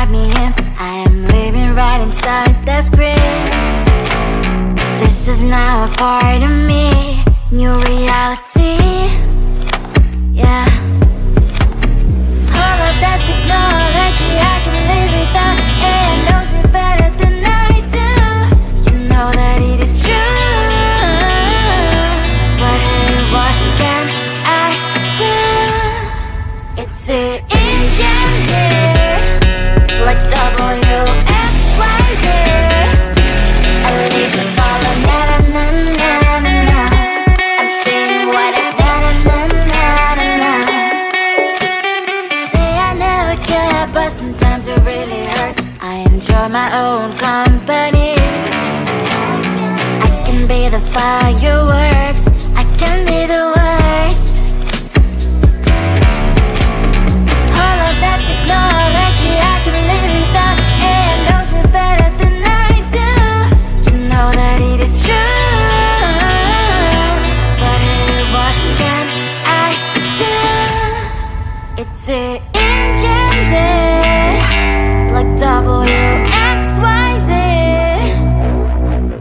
write me in. I am living right inside the script. This is now a part of me, new reality. Yeah. All of that technology I can live without. AI knows me better than I do. You know that it is true. But hey, what can I do? It's the engine here, like WXYZ. I need to follow na-na-na-na-na-na. I'm saying what I na-na-na-na-na-na. Say I never care, but sometimes it really hurts. I enjoy my own company. I can be the fireworks, I can be the worst. All of that technology I can live without. AI knows me better than I do. You know that it is true. But hey, what can I do? It's the engines, like WXYZ.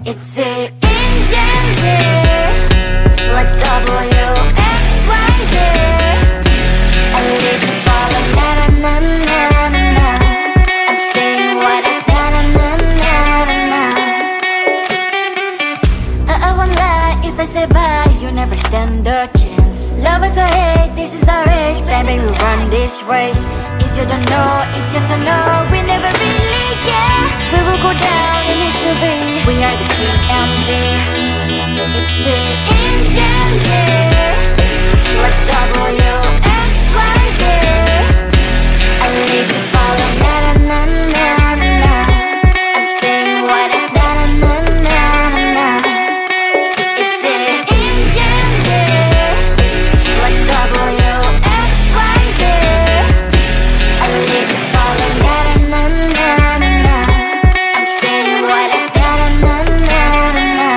It's the engines, like WXYZ. I live to follow na-na-na-na-na-na. I'm saying what I na-na-na-na-na-na. I won't lie if I say bye, you never stand a chance. Love is or hate, this is our age. Baby, we run this race. If you don't know, it's yes or no. We never really get. We will go down in history. We are the GMZ. It's the engines here, like WXYZ. I need to follow na-na-na-na-na-na. I'm saying what I na-na-na-na-na-na. It's the engines here, like WXYZ. I need to follow na-na-na-na-na-na. I'm saying what I na-na-na-na-na-na.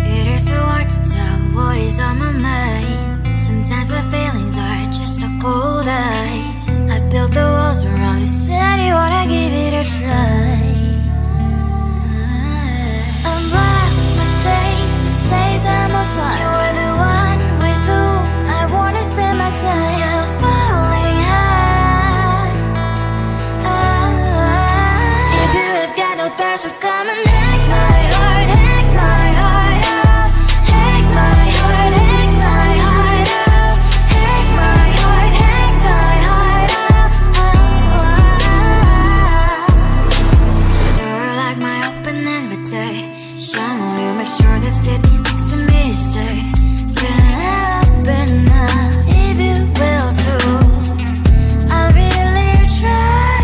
It is so hard to tell what is on my mind. Sometimes my feelings are just a cold ice. I built the walls around you, said you wanna give it a try. I'm lost, my state to say I'm a fly. You're the one with whom I wanna spend my time. You're falling high. If you have got no past, so come and hack my heart, hack my heart up. Hack my heart, hack my heart up. Hack my heart, hack my heart up. You're like my open invitation. Will you make sure that sitting next to me is safe? Can I open up if you will too? I'll really try.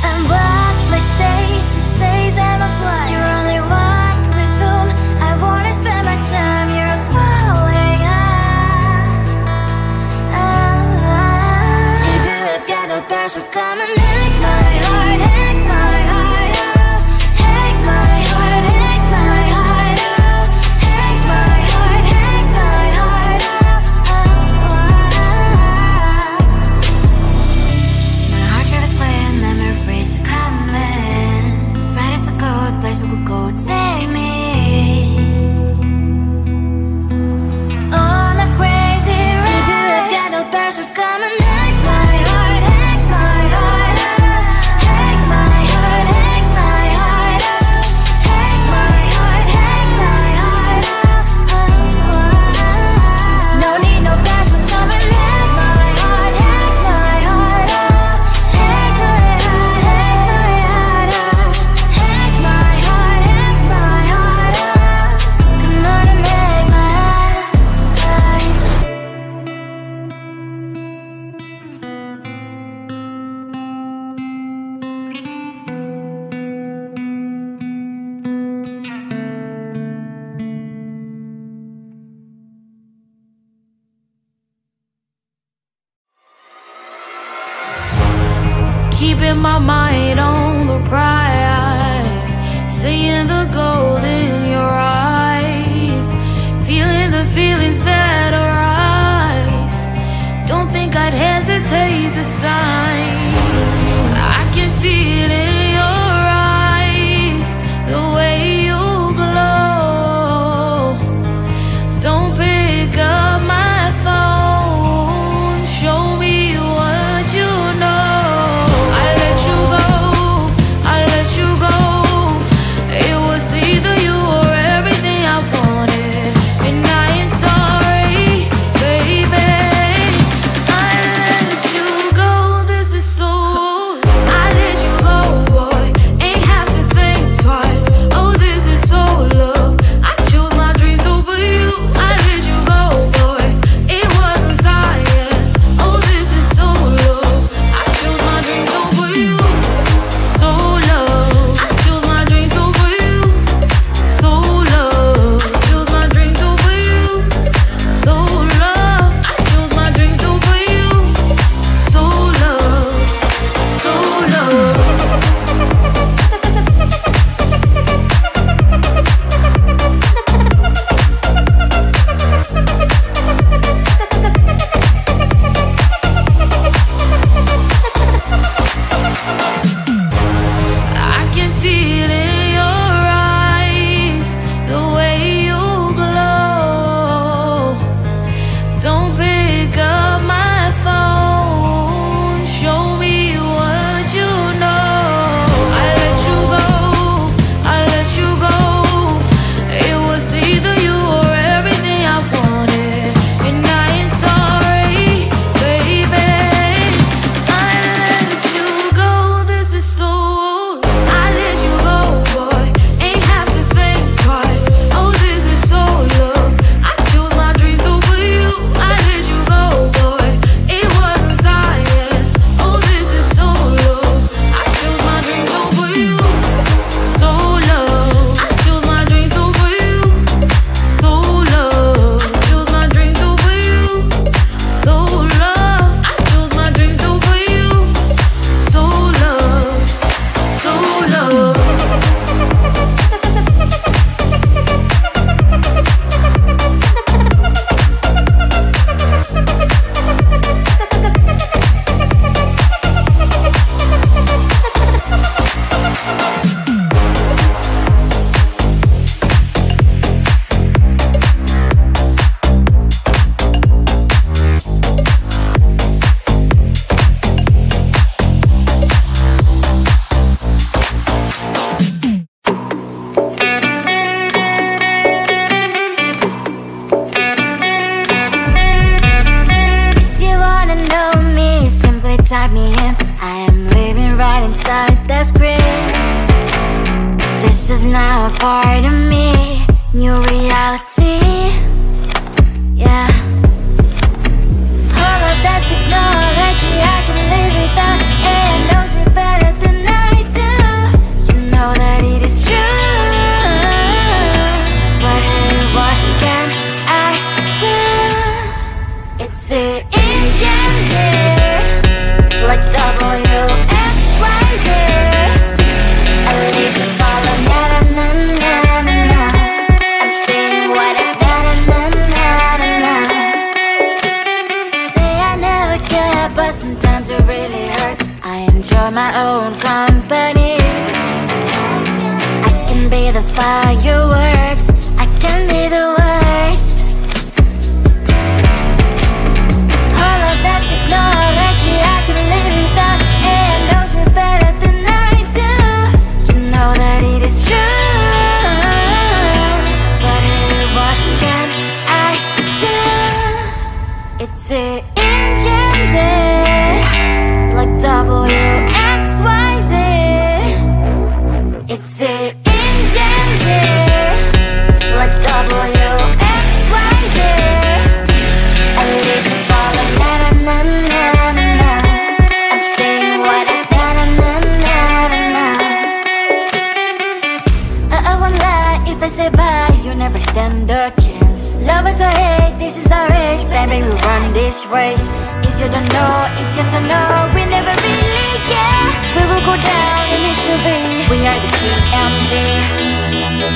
And what my state to say is I'm a fly. You're only one with whom I wanna spend my time. You're falling high. If you have got no past, so come and hack my heart, hack my heart up. Hack my heart, hack my heart up. Hack my heart, my mind on the prize, seeing the gold in your eyes, feeling the feelings that arise. Don't think I'd hesitate to sign. I can see it in your eyes, the way you glow. Don't pick up my phone, show me what you know. I let you go, I let you go. It was either you or everything I wanted, and I ain't sorry, baby. I let you go, this is so. I let you go, boy, ain't have to think twice. Oh, this is so love. I chose my dreams over you. I let you go, boy, it wasn't science. Oh, this is so love. I chose my dreams over you. So love. I chose my dreams over you. So love. I chose my dreams over you. So love. I chose my dreams over you. So love. So love. I can see it in your eyes, the way you glow. Don't pick up my phone, show me what you know. I let you go, I let you go. It was either you or everything I wanted, and I ain't sorry, baby. I let you go, this is so. I let you go, boy, ain't have to think twice. Oh, this is so love. I chose my dreams over you. I let you go, boy, it wasn't science. Oh, this is so love. I chose my dreams over you. So love. I chose my dreams over you. So love. I chose my dreams over you. So love. I chose my dreams over you. So love. So love. If you wanna know me, simply type me in. I am living right inside that screen. This is now a part of me, new reality. Yeah. All of that technology I can live without, and knows me better than I do. You know that it is true, but hey, what can I do? It's the engines here, like WXYZ. I leave the ball on na na na na na. I'm saying what I na na na na na. Say I never care, but sometimes it really hurts. I enjoy my own company. I can be the fireworks, I can be the worst. All of that technology I can live without, and knows me better than I do. You know that it is true, but hey, what can I do? It's the engines, like WXYZ. It's the engines, like WXYZ. I live the ball on na na na na na. I'm saying what I na na na na na. I won't lie if I say bye, you never stand a chance. Love us or hate, this is our age. Baby, we run this race. If you don't know, it's yes or no. We never really care. We will go down in history. We are the GMZ.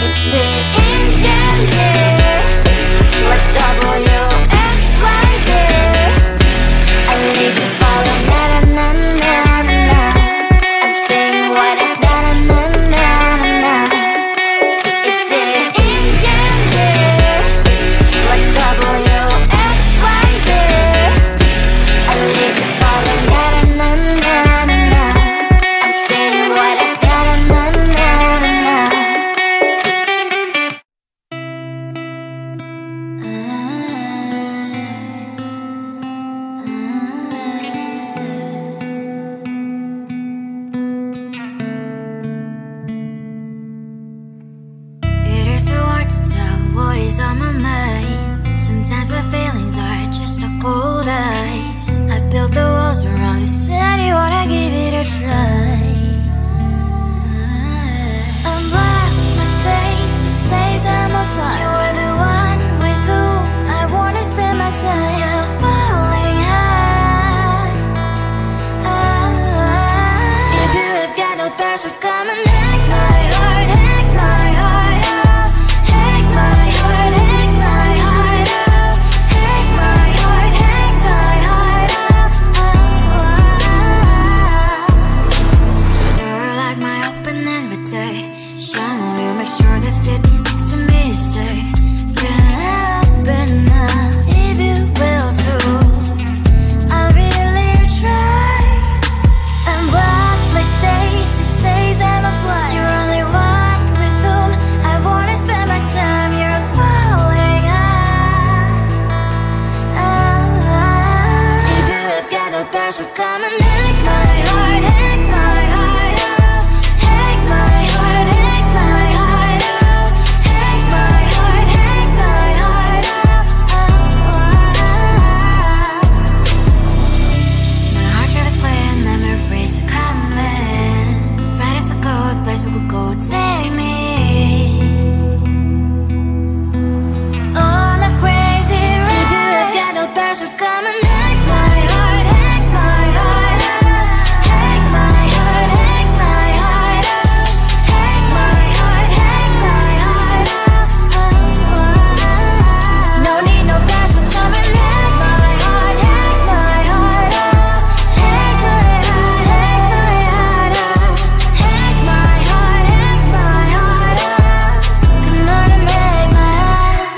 It's the engines here. What WXYZ. I need to follow na na na na na. I'm saying what I na na na na na. It's the engines here. What WXYZ. I need to follow na na na na na. I'm saying what I na na na na na. It is so hard to tell what is on my mind. Sometimes my feelings are just a cold ice. I built the walls around you, said you wanna give it a try. Unlocked my state to say I'm a fly. You are the one with whom I wanna spend my time. You're falling high. If you have got no bears, so come and hack my heart, hack my heart out. Hack my heart, hack my heart out. Hack my heart, hack my heart out. You're like my open invitation. Will you make sure that sitting next to me is safe? Yeah, open up if you will too. I'll really try. And what my state to say I'm a fly. You're only one with whom I wanna spend my time. You're falling high. If you have got no bears, so come and hack my heart, hack my heart out. Hack my heart, hack my heart out. Hack my heart, hack my heart out. My heart drives playing memories are coming. Right as a good place we could go and take me. On a crazy ride. If you have got no bears, so come and hack my heart, hack my heart out. Hack my heart, hack my heart out. Hack my heart, hack my heart out. No need no bears, so come and hack my heart, hack my heart out. Hack my heart, hack my heart out. Hack my heart, hack my heart out. Come on and make my heart.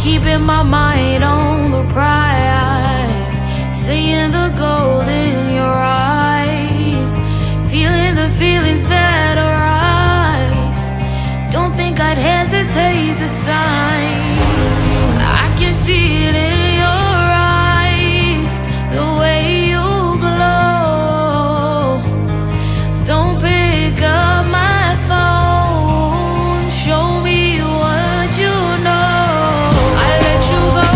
Keeping my mind on the prize, seeing the gold in your eyes, feeling the feelings that arise. Don't think I'd hesitate to sign. I can see it in your eyes, the way you glow. Don't pick up my phone, show me what you know. I let you go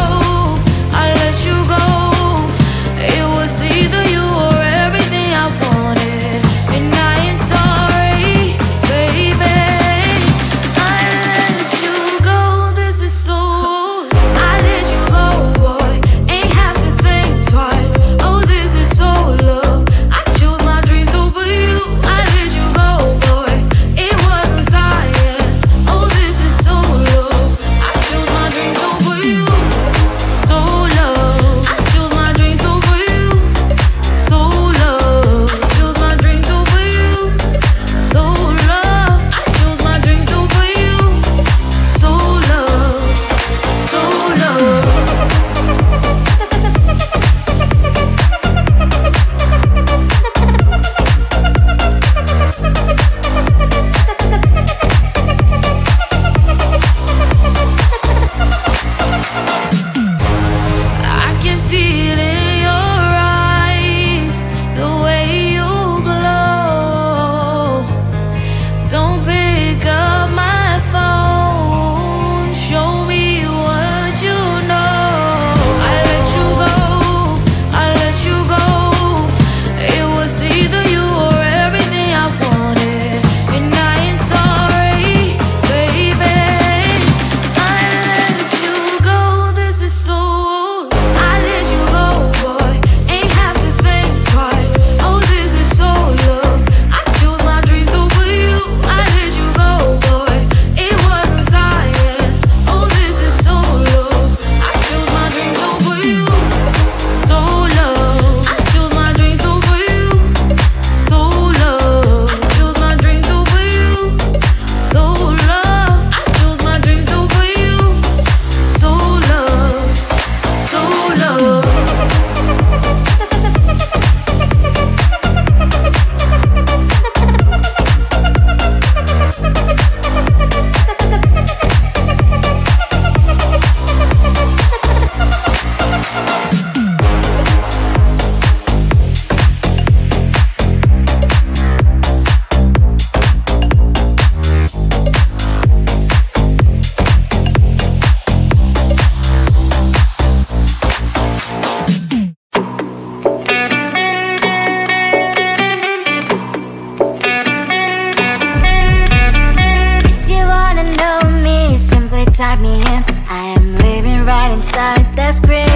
write me in. I am living right inside the script.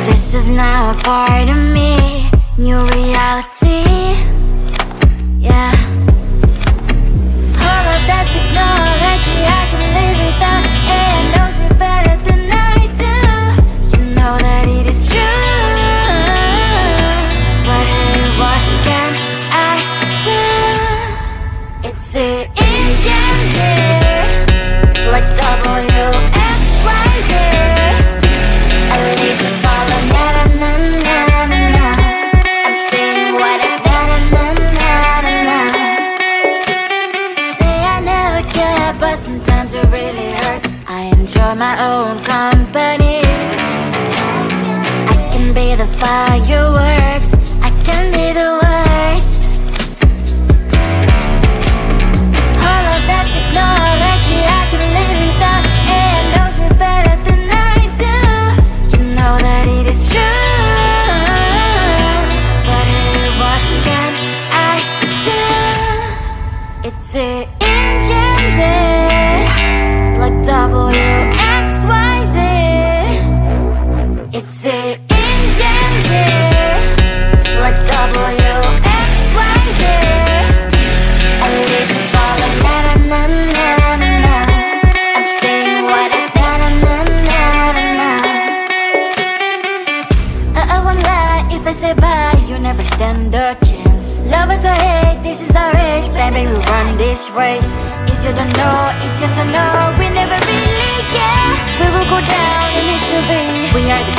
This is now a part of me, new reality. Yeah. All of that technology I can live without. It knows me better than I do. You know that it is true. But hey, what can I do? It's the engines here, like WXYZ. I leave the ball and na-na-na-na-na. I'm saying what I na-na-na-na-na. Say I never care, but sometimes it really hurts. I enjoy my own company. I can be the fireworks, I can be the worst. All of that technology I can live without. It knows me better than I do. You know that it is true. But hey, what can I do? It's the engines, like WXYZ. It's the engines, like WXYZ. I live the ball and na-na-na-na-na. I'm saying what I na-na-na-na-na. I won't lie if I say bye, you never stand a chance. Love us or hate, this is our age. Baby, we run this race. If you don't know, it's yes or no. We never really care. We will go down in history. We are the